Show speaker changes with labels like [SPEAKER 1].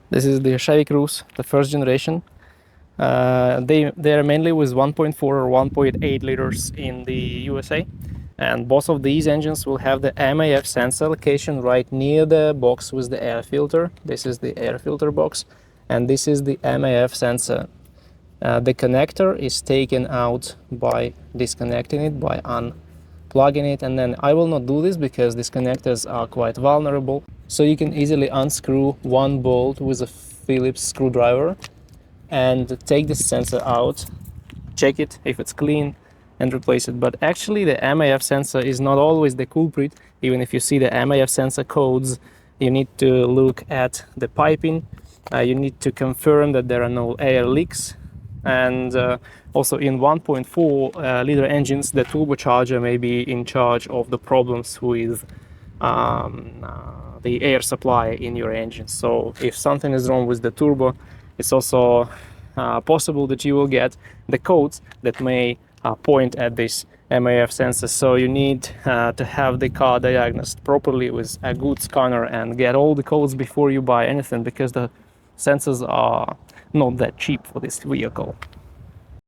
[SPEAKER 1] This is the Chevy Cruze, the first generation. They are mainly with 1.4 or 1.8 liters in the USA, and both of these engines will have the MAF sensor location right near the box with the air filter. This is the air filter box, and this is the MAF sensor. The connector is taken out by disconnecting it, by unplugging it, and then I will not do this because these connectors are quite vulnerable. So you can easily unscrew one bolt with a Phillips screwdriver and take this sensor out, check it if it's clean, and replace it. But actually the MAF sensor is not always the culprit. Even if you see the MAF sensor codes, you need to look at the piping. You need to confirm that there are no air leaks. And also in 1.4 liter engines, the turbocharger may be in charge of the problems with the air supply in your engine. So if something is wrong with the turbo, it's also possible that you will get the codes that may point at this MAF sensor. So you need to have the car diagnosed properly with a good scanner and get all the codes before you buy anything, because the sensors are not that cheap for this vehicle.